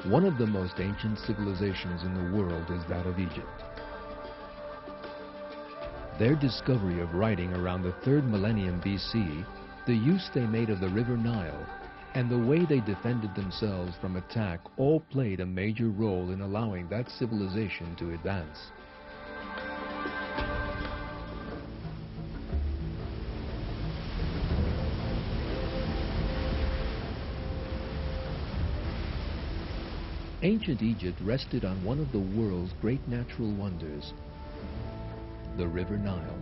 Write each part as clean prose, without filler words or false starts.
One of the most ancient civilizations in the world is that of Egypt. Their discovery of writing around the 3rd millennium BC, the use they made of the river Nile, and the way they defended themselves from attack all played a major role in allowing that civilization to advance. Ancient Egypt rested on one of the world's great natural wonders, the river Nile.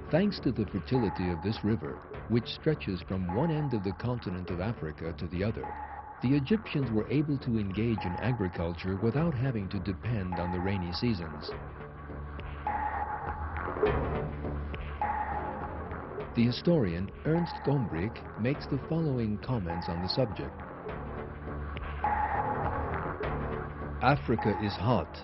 Thanks to the fertility of this river, which stretches from one end of the continent of Africa to the other, the Egyptians were able to engage in agriculture without having to depend on the rainy seasons. The historian Ernst Gombrich makes the following comments on the subject. Africa is hot.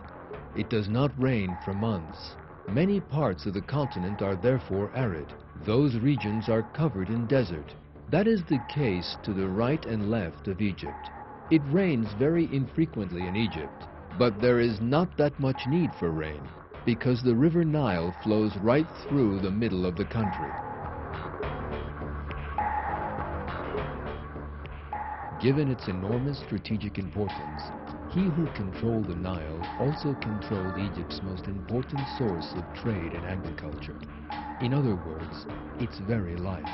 It does not rain for months. Many parts of the continent are therefore arid. Those regions are covered in desert. That is the case to the right and left of Egypt. It rains very infrequently in Egypt, but there is not that much need for rain, because the river Nile flows right through the middle of the country. Given its enormous strategic importance, he who controlled the Nile also controlled Egypt's most important source of trade and agriculture. In other words, its very life.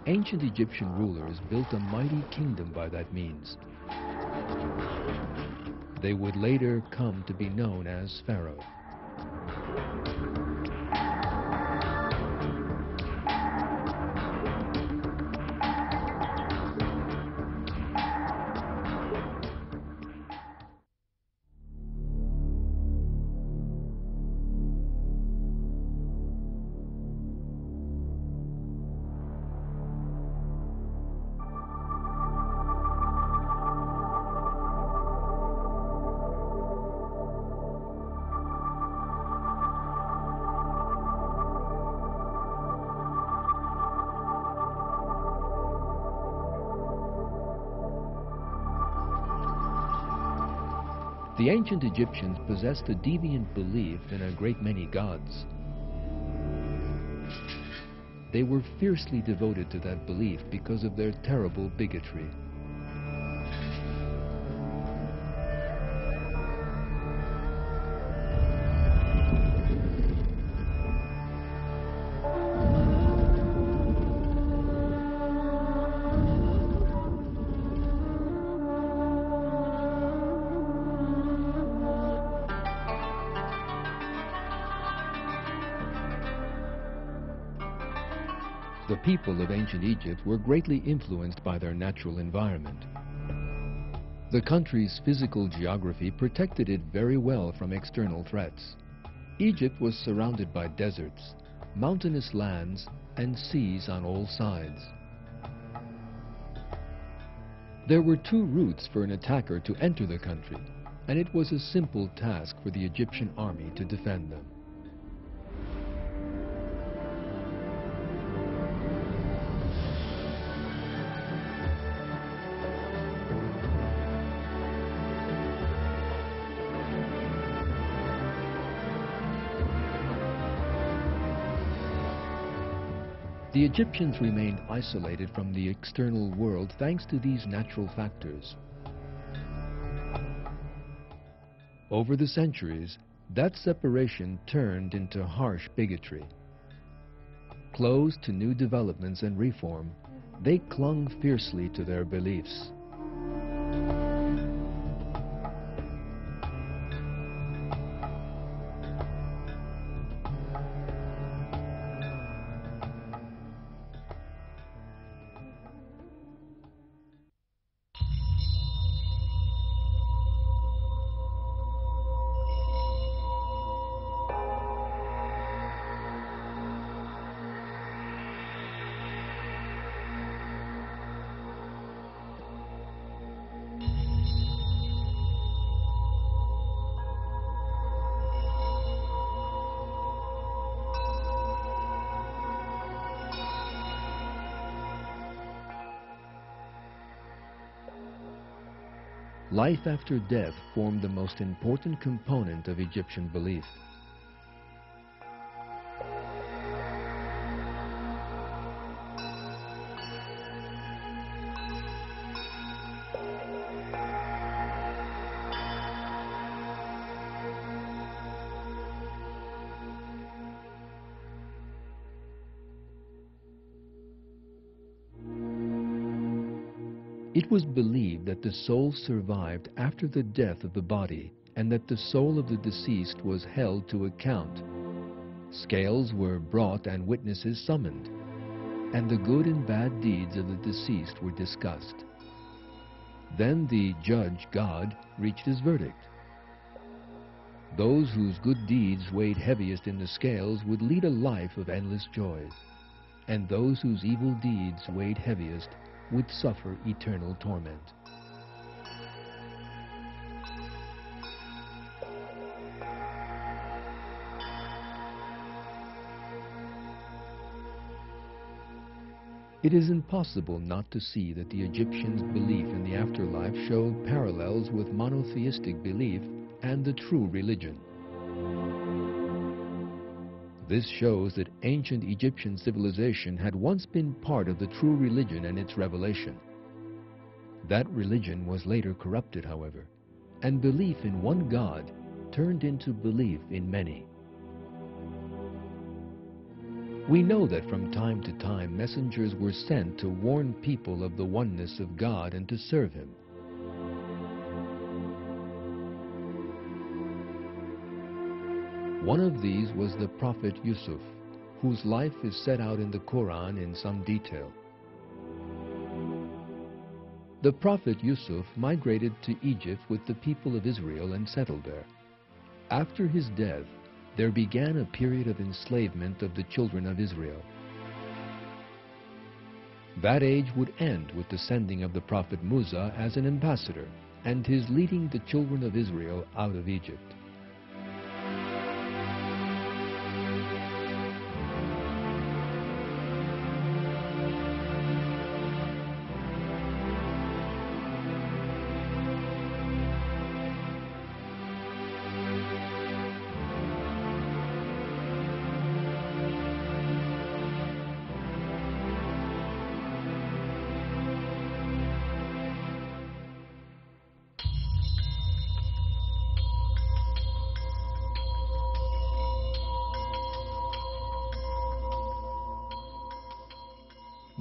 Ancient Egyptian rulers built a mighty kingdom by that means. They would later come to be known as Pharaoh. The ancient Egyptians possessed a deviant belief in a great many gods. They were fiercely devoted to that belief because of their terrible bigotry. The people of ancient Egypt were greatly influenced by their natural environment. The country's physical geography protected it very well from external threats. Egypt was surrounded by deserts, mountainous lands, and seas on all sides. There were two routes for an attacker to enter the country, and it was a simple task for the Egyptian army to defend them. The Egyptians remained isolated from the external world thanks to these natural factors. Over the centuries, that separation turned into harsh bigotry. Closed to new developments and reform, they clung fiercely to their beliefs. Life after death formed the most important component of Egyptian belief. It was believed that the soul survived after the death of the body and that the soul of the deceased was held to account. Scales were brought and witnesses summoned, and the good and bad deeds of the deceased were discussed. Then the judge, God, reached his verdict. Those whose good deeds weighed heaviest in the scales would lead a life of endless joys, and those whose evil deeds weighed heaviest would suffer eternal torment. It is impossible not to see that the Egyptians' belief in the afterlife showed parallels with monotheistic belief and the true religion. This shows that ancient Egyptian civilization had once been part of the true religion and its revelation. That religion was later corrupted, however, and belief in one God turned into belief in many. We know that from time to time messengers were sent to warn people of the oneness of God and to serve Him. One of these was the prophet Yusuf, whose life is set out in the Quran in some detail. The prophet Yusuf migrated to Egypt with the people of Israel and settled there. After his death, there began a period of enslavement of the children of Israel. That age would end with the sending of the prophet Musa as an ambassador and his leading the children of Israel out of Egypt.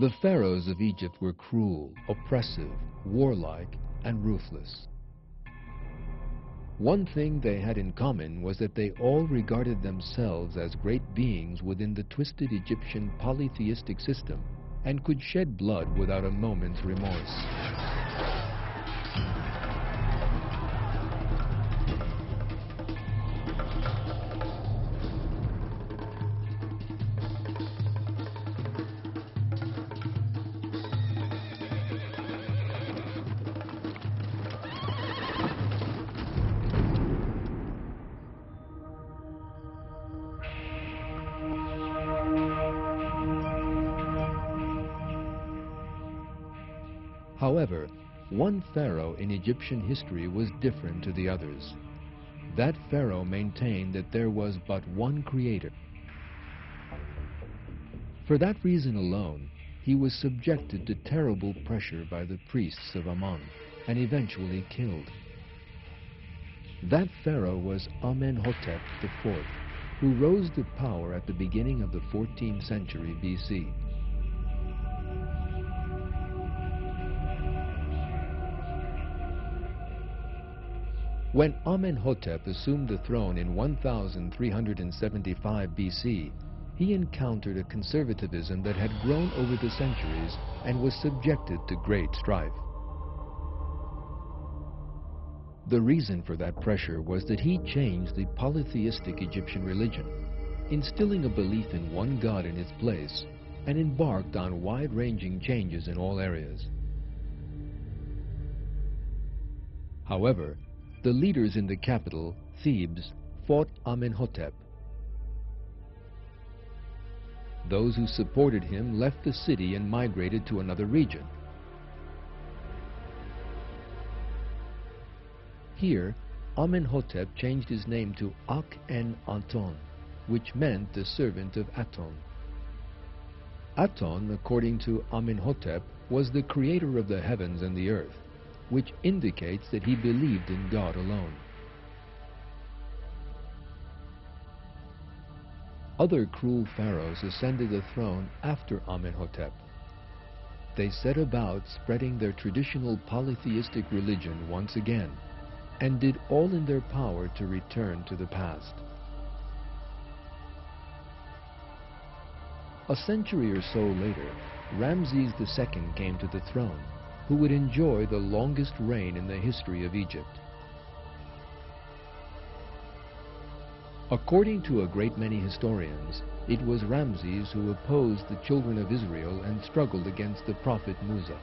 The pharaohs of Egypt were cruel, oppressive, warlike, and ruthless. One thing they had in common was that they all regarded themselves as great beings within the twisted Egyptian polytheistic system and could shed blood without a moment's remorse. However, one pharaoh in Egyptian history was different to the others. That pharaoh maintained that there was but one creator. For that reason alone, he was subjected to terrible pressure by the priests of Amun and eventually killed. That pharaoh was Amenhotep IV, who rose to power at the beginning of the 14th century BC. When Amenhotep assumed the throne in 1375 BC, he encountered a conservatism that had grown over the centuries and was subjected to great strife. The reason for that pressure was that he changed the polytheistic Egyptian religion, instilling a belief in one God in its place, and embarked on wide-ranging changes in all areas. However, the leaders in the capital, Thebes, fought Amenhotep. Those who supported him left the city and migrated to another region. Here, Amenhotep changed his name to Akhenaton, which meant the servant of Aton. Aton, according to Amenhotep, was the creator of the heavens and the earth, which indicates that he believed in God alone. Other cruel pharaohs ascended the throne after Amenhotep. They set about spreading their traditional polytheistic religion once again, and did all in their power to return to the past. A century or so later, Ramses II came to the throne, who would enjoy the longest reign in the history of Egypt. According to a great many historians, it was Ramses who opposed the children of Israel and struggled against the prophet Musa.